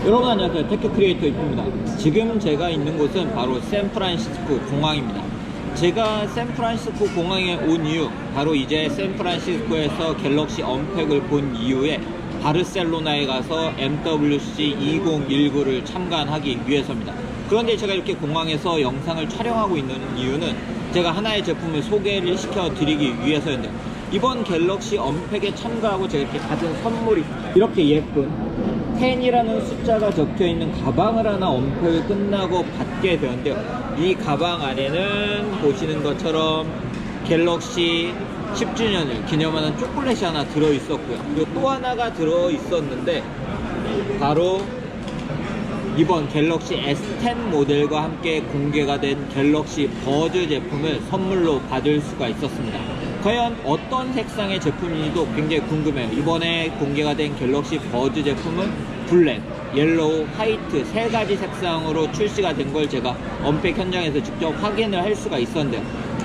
여러분 안녕하세요. 테크 크리에이터 이프입니다. 지금 제가 있는 곳은 바로 샌프란시스코 공항입니다. 제가 샌프란시스코 공항에 온 이유, 바로 이제 샌프란시스코에서 갤럭시 언팩을 본 이후에 바르셀로나에 가서 MWC 2019를 참관하기 위해서입니다. 그런데 제가 이렇게 공항에서 영상을 촬영하고 있는 이유는 제가 하나의 제품을 소개를 시켜드리기 위해서인데요. 이번 갤럭시 언팩에 참가하고 제가 이렇게 받은 선물이 있습니다. 이렇게 예쁜 10이라는 숫자가 적혀있는 가방을 하나 언팩을 끝나고 받게 되었는데요. 이 가방 안에는 보시는 것처럼 갤럭시 10주년을 기념하는 초콜릿이 하나 들어있었고요. 그리고 또 하나가 들어있었는데 바로 이번 갤럭시 S10 모델과 함께 공개가 된 갤럭시 버즈 제품을 선물로 받을 수가 있었습니다. 과연 어떤 색상의 제품인지도 굉장히 궁금해요. 이번에 공개가 된 갤럭시 버즈 제품은 블랙, 옐로우, 화이트 세 가지 색상으로 출시가 된 걸 제가 언팩 현장에서 직접 확인을 할 수가 있었는데요.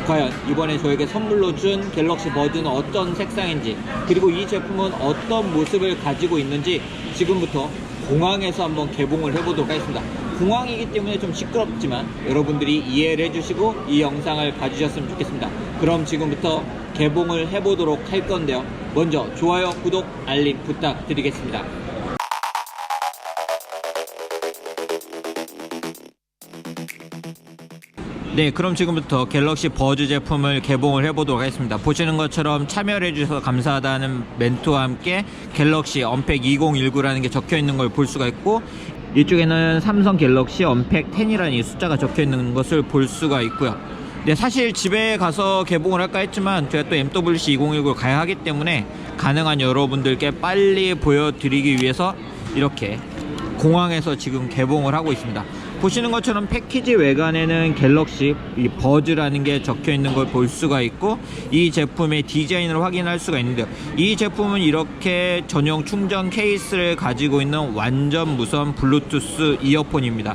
과연 이번에 저에게 선물로 준 갤럭시 버즈는 어떤 색상인지, 그리고 이 제품은 어떤 모습을 가지고 있는지 지금부터 공항에서 한번 개봉을 해보도록 하겠습니다. 공항이기 때문에 좀 시끄럽지만 여러분들이 이해를 해주시고 이 영상을 봐주셨으면 좋겠습니다. 그럼 지금부터 개봉을 해보도록 할 건데요. 먼저 좋아요, 구독, 알림 부탁드리겠습니다. 네, 그럼 지금부터 갤럭시 버즈 제품을 개봉을 해보도록 하겠습니다. 보시는 것처럼 참여를 해주셔서 감사하다는 멘트와 함께 갤럭시 언팩 2019라는 게 적혀있는 걸 볼 수가 있고, 이쪽에는 삼성 갤럭시 언팩 10이라는 이 숫자가 적혀있는 것을 볼 수가 있고요. 네, 사실 집에 가서 개봉을 할까 했지만 제가 또 MWC 2019를 가야 하기 때문에 가능한 여러분들께 빨리 보여드리기 위해서 이렇게 공항에서 지금 개봉을 하고 있습니다. 보시는 것처럼 패키지 외관에는 갤럭시 이 버즈라는 게 적혀 있는 걸 볼 수가 있고, 이 제품의 디자인을 확인할 수가 있는데요. 이 제품은 이렇게 전용 충전 케이스를 가지고 있는 완전 무선 블루투스 이어폰입니다.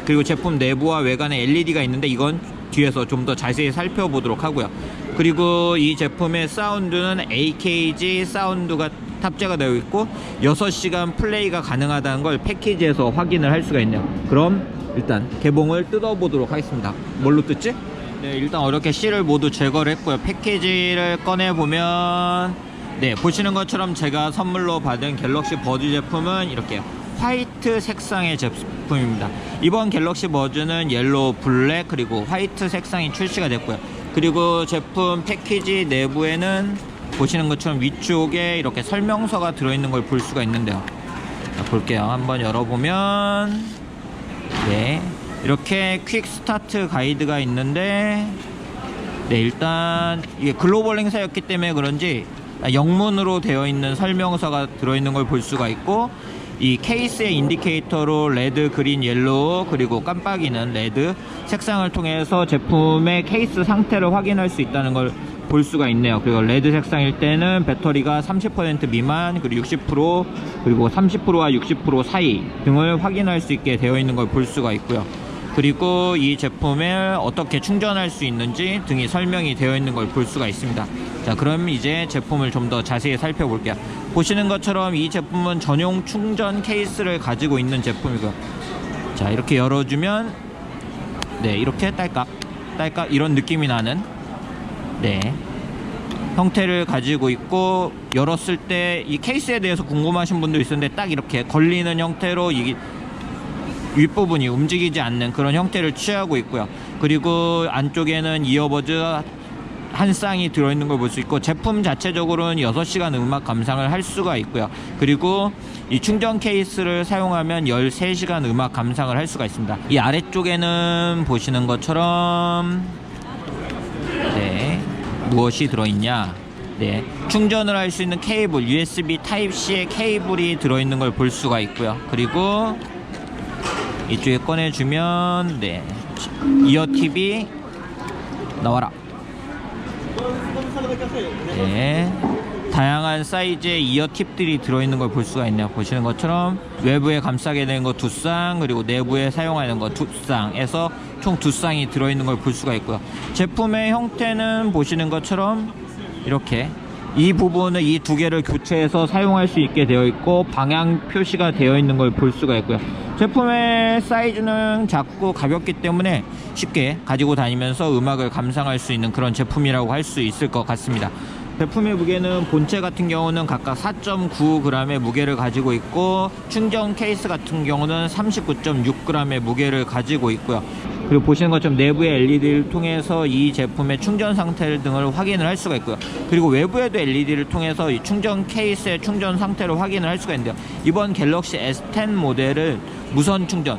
그리고 제품 내부와 외관에 LED가 있는데 이건 뒤에서 좀 더 자세히 살펴보도록 하고요. 그리고 이 제품의 사운드는 AKG 사운드가 탑재가 되어 있고 6시간 플레이가 가능하다는 걸 패키지에서 확인을 할 수가 있네요. 그럼 일단 개봉을 뜯어보도록 하겠습니다. 뭘로 뜯지? 네, 일단 이렇게 실을 모두 제거를 했고요. 패키지를 꺼내보면 네, 보시는 것처럼 제가 선물로 받은 갤럭시 버즈 제품은 이렇게 화이트 색상의 제품입니다. 이번 갤럭시 버즈는 옐로우, 블랙, 그리고 화이트 색상이 출시가 됐고요. 그리고 제품 패키지 내부에는 보시는 것처럼 위쪽에 이렇게 설명서가 들어있는 걸 볼 수가 있는데요. 자, 볼게요. 한번 열어보면 네, 이렇게 퀵 스타트 가이드가 있는데, 네, 일단 이게 글로벌 행사였기 때문에 그런지 영문으로 되어 있는 설명서가 들어있는 걸 볼 수가 있고, 이 케이스의 인디케이터로 레드, 그린, 옐로우, 그리고 깜빡이는 레드 색상을 통해서 제품의 케이스 상태를 확인할 수 있다는 걸 볼 수가 있네요. 그리고 레드 색상일 때는 배터리가 30% 미만, 그리고 60%, 그리고 30%와 60% 사이 등을 확인할 수 있게 되어 있는 걸 볼 수가 있고요. 그리고 이 제품을 어떻게 충전할 수 있는지 등이 설명이 되어 있는 걸 볼 수가 있습니다. 자, 그럼 이제 제품을 좀 더 자세히 살펴볼게요. 보시는 것처럼 이 제품은 전용 충전 케이스를 가지고 있는 제품이고요. 자, 이렇게 열어주면 네, 이렇게 딸깍 딸깍 이런 느낌이 나는 네, 형태를 가지고 있고, 열었을 때 이 케이스에 대해서 궁금하신 분도 있었는데 딱 이렇게 걸리는 형태로 이 윗부분이 움직이지 않는 그런 형태를 취하고 있고요. 그리고 안쪽에는 이어버즈 한 쌍이 들어있는 걸 볼 수 있고, 제품 자체적으로는 6시간 음악 감상을 할 수가 있고요. 그리고 이 충전 케이스를 사용하면 13시간 음악 감상을 할 수가 있습니다. 이 아래쪽에는 보시는 것처럼 네, 무엇이 들어있냐? 네, 충전을 할 수 있는 케이블, USB 타입C의 케이블이 들어있는 걸 볼 수가 있고요. 그리고 이쪽에 꺼내주면 네, 이어 TV 나와라. 네, 다양한 사이즈의 이어 팁들이 들어있는 걸 볼 수가 있네요. 보시는 것처럼 외부에 감싸게 되는 거 2쌍, 그리고 내부에 사용하는 거 2쌍에서 총 2쌍이 들어있는 걸 볼 수가 있고요. 제품의 형태는 보시는 것처럼 이렇게 이 부분은 이 두 개를 교체해서 사용할 수 있게 되어 있고 방향 표시가 되어 있는 걸 볼 수가 있고요. 제품의 사이즈는 작고 가볍기 때문에 쉽게 가지고 다니면서 음악을 감상할 수 있는 그런 제품이라고 할 수 있을 것 같습니다. 제품의 무게는 본체 같은 경우는 각각 4.9g의 무게를 가지고 있고 충전 케이스 같은 경우는 39.6g의 무게를 가지고 있고요. 그리고 보시는 것처럼 내부의 LED를 통해서 이 제품의 충전 상태 등을 확인을 할 수가 있고요. 그리고 외부에도 LED를 통해서 이 충전 케이스의 충전 상태를 확인을 할 수가 있는데요. 이번 갤럭시 S10 모델은 무선 충전,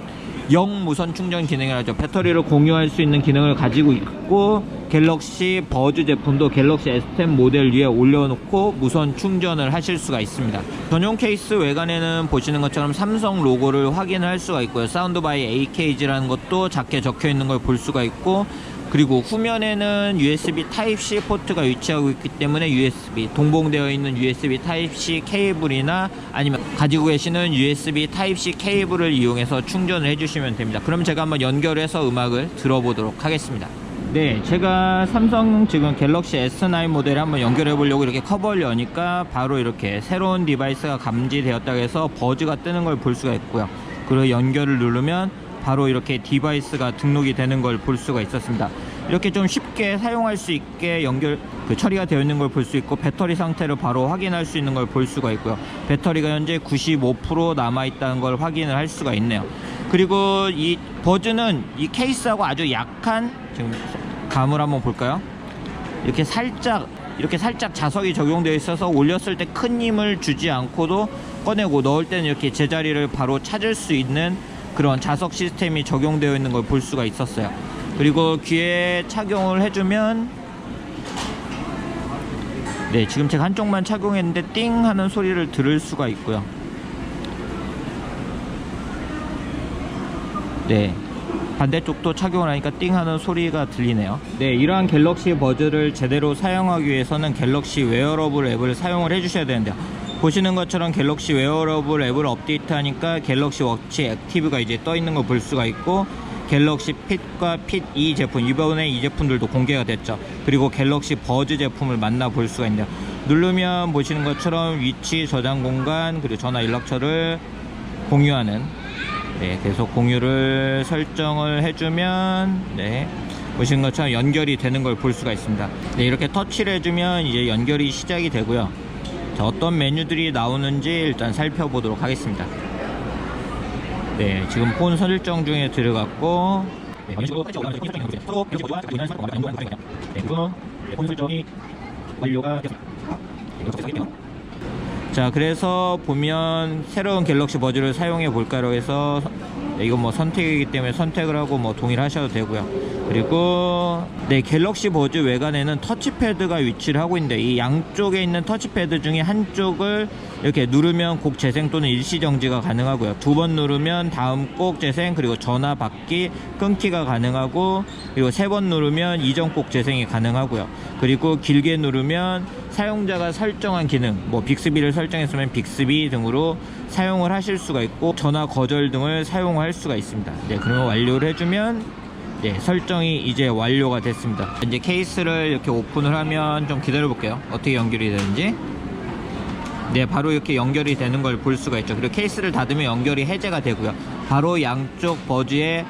무선 충전 기능이라죠. 배터리를 공유할 수 있는 기능을 가지고 있고 갤럭시 버즈 제품도 갤럭시 S10 모델 위에 올려놓고 무선 충전을 하실 수가 있습니다. 전용 케이스 외관에는 보시는 것처럼 삼성 로고를 확인할 수가 있고요. 사운드 바이 AKG라는 것도 작게 적혀 있는 걸 볼 수가 있고, 그리고 후면에는 USB Type-C 포트가 위치하고 있기 때문에 USB, 동봉되어 있는 USB Type-C 케이블이나 아니면 가지고 계시는 USB Type-C 케이블을 이용해서 충전을 해주시면 됩니다. 그럼 제가 한번 연결해서 음악을 들어보도록 하겠습니다. 네, 제가 삼성 지금 갤럭시 S9 모델을 한번 연결해 보려고 이렇게 커버를 여니까 바로 이렇게 새로운 디바이스가 감지되었다고 해서 버즈가 뜨는 걸 볼 수가 있고요. 그리고 연결을 누르면 바로 이렇게 디바이스가 등록이 되는 걸 볼 수가 있었습니다. 이렇게 좀 쉽게 사용할 수 있게 처리가 되어 있는 걸 볼 수 있고, 배터리 상태를 바로 확인할 수 있는 걸 볼 수가 있고요. 배터리가 현재 95% 남아있다는 걸 확인을 할 수가 있네요. 그리고 이 버즈는 이 케이스하고 아주 약한, 지금 감을 한번 볼까요? 이렇게 살짝 자석이 적용되어 있어서 올렸을 때 큰 힘을 주지 않고도 꺼내고 넣을 때는 이렇게 제자리를 바로 찾을 수 있는 그런 자석 시스템이 적용되어 있는 걸 볼 수가 있었어요. 그리고 귀에 착용을 해주면, 네, 지금 제가 한쪽만 착용했는데 띵 하는 소리를 들을 수가 있고요. 네, 반대쪽도 착용을 하니까 띵 하는 소리가 들리네요. 네, 이러한 갤럭시 버즈를 제대로 사용하기 위해서는 갤럭시 웨어러블 앱을 사용을 해주셔야 되는데요. 보시는 것처럼 갤럭시 웨어러블 앱을 업데이트하니까 갤럭시 워치 액티브가 이제 떠 있는 걸 볼 수가 있고, 갤럭시 핏과 핏2 제품, 이번에 이 제품들도 공개가 됐죠. 그리고 갤럭시 버즈 제품을 만나볼 수가 있는데요. 누르면 보시는 것처럼 위치, 저장 공간, 그리고 전화 연락처를 공유하는, 네, 계속 공유를 설정을 해주면, 네, 보시는 것처럼 연결이 되는 걸 볼 수가 있습니다. 네, 이렇게 터치를 해주면 이제 연결이 시작이 되고요. 자, 어떤 메뉴들이 나오는지 일단 살펴보도록 하겠습니다. 네, 지금 폰 설정 중에 들어갔고, 네, 그리고 폰 설정이 완료가 됐습니다. 자, 그래서 보면 새로운 갤럭시 버즈를 사용해 볼까로 해서, 네, 이건 뭐 선택이기 때문에 선택을 하고 뭐 동일하셔도 되고요. 그리고 네, 갤럭시 버즈 외관에는 터치패드가 위치를 하고 있는데, 이 양쪽에 있는 터치패드 중에 한쪽을 이렇게 누르면 곡 재생 또는 일시 정지가 가능하고요. 두 번 누르면 다음 곡 재생, 그리고 전화 받기, 끊기가 가능하고, 그리고 세 번 누르면 이전 곡 재생이 가능하고요. 그리고 길게 누르면 사용자가 설정한 기능, 뭐 빅스비를 설정했으면 빅스비 등으로 사용을 하실 수가 있고, 전화 거절 등을 사용할 수가 있습니다. 네, 그러면 완료를 해주면, 네, 설정이 이제 완료가 됐습니다. 이제 케이스를 이렇게 오픈을 하면, 좀 기다려 볼게요. 어떻게 연결이 되는지. 네, 바로 이렇게 연결이 되는 걸 볼 수가 있죠. 그리고 케이스를 닫으면 연결이 해제가 되고요. 바로 양쪽 버즈의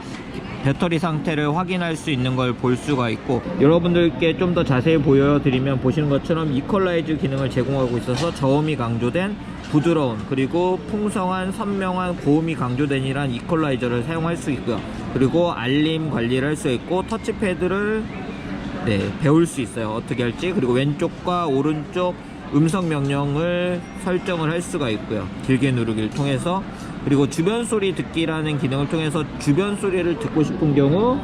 배터리 상태를 확인할 수 있는 걸 볼 수가 있고, 여러분들께 좀 더 자세히 보여드리면 보시는 것처럼 이퀄라이즈 기능을 제공하고 있어서 저음이 강조된 부드러운, 그리고 풍성한, 선명한 고음이 강조된 이란 이퀄라이저를 사용할 수 있고요. 그리고 알림 관리를 할 수 있고, 터치패드를, 네, 배울 수 있어요. 어떻게 할지. 그리고 왼쪽과 오른쪽 음성 명령을 설정을 할 수가 있고요. 길게 누르기를 통해서. 그리고 주변 소리 듣기라는 기능을 통해서 주변 소리를 듣고 싶은 경우,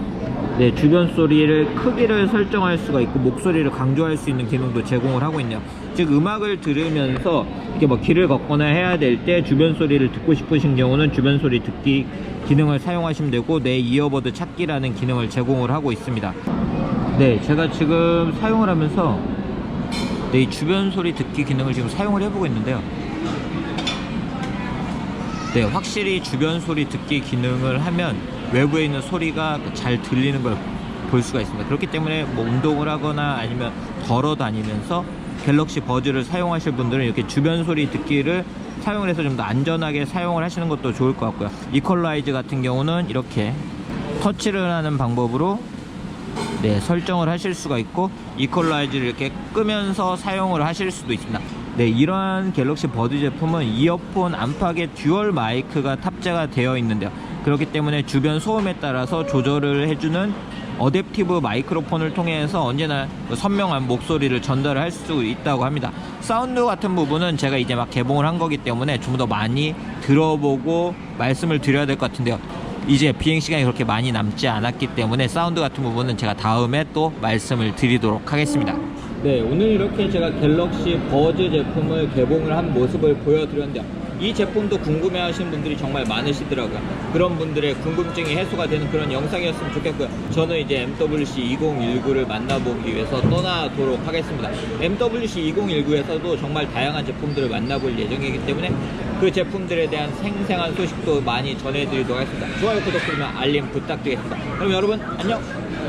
네, 주변 소리를 크기를 설정할 수가 있고, 목소리를 강조할 수 있는 기능도 제공을 하고 있네요. 즉, 음악을 들으면서 이렇게 뭐 길을 걷거나 해야 될 때 주변 소리를 듣고 싶으신 경우는 주변 소리 듣기 기능을 사용하시면 되고, 내 이어버드 찾기라는 기능을 제공을 하고 있습니다. 네, 제가 지금 사용을 하면서, 네, 이 주변 소리 듣기 기능을 지금 사용을 해보고 있는데요. 네, 확실히 주변 소리 듣기 기능을 하면 외부에 있는 소리가 잘 들리는 걸 볼 수가 있습니다. 그렇기 때문에 뭐 운동을 하거나 아니면 걸어 다니면서 갤럭시 버즈를 사용하실 분들은 이렇게 주변 소리 듣기를 사용을 해서 좀 더 안전하게 사용을 하시는 것도 좋을 것 같고요. 이퀄라이즈 같은 경우는 이렇게 터치를 하는 방법으로 설정을 하실 수가 있고, 이퀄라이즈를 이렇게 끄면서 사용을 하실 수도 있습니다. 이러한 갤럭시 버즈 제품은 이어폰 안팎에 듀얼 마이크가 탑재가 되어 있는데요. 그렇기 때문에 주변 소음에 따라서 조절을 해주는 어댑티브 마이크로폰을 통해서 언제나 선명한 목소리를 전달할 수 있다고 합니다. 사운드 같은 부분은 제가 이제 막 개봉을 한 거기 때문에 좀 더 많이 들어보고 말씀을 드려야 될 것 같은데요. 이제 비행시간이 그렇게 많이 남지 않았기 때문에 사운드 같은 부분은 제가 다음에 또 말씀을 드리도록 하겠습니다. 오늘 이렇게 제가 갤럭시 버즈 제품을 개봉을 한 모습을 보여드렸는데요. 이 제품도 궁금해하시는 분들이 정말 많으시더라고요. 그런 분들의 궁금증이 해소가 되는 그런 영상이었으면 좋겠고요. 저는 이제 MWC 2019를 만나보기 위해서 떠나도록 하겠습니다. MWC 2019에서도 정말 다양한 제품들을 만나볼 예정이기 때문에 그 제품들에 대한 생생한 소식도 많이 전해드리도록 하겠습니다. 좋아요, 구독, 그리고 알림 부탁드리겠습니다. 그럼 여러분 안녕!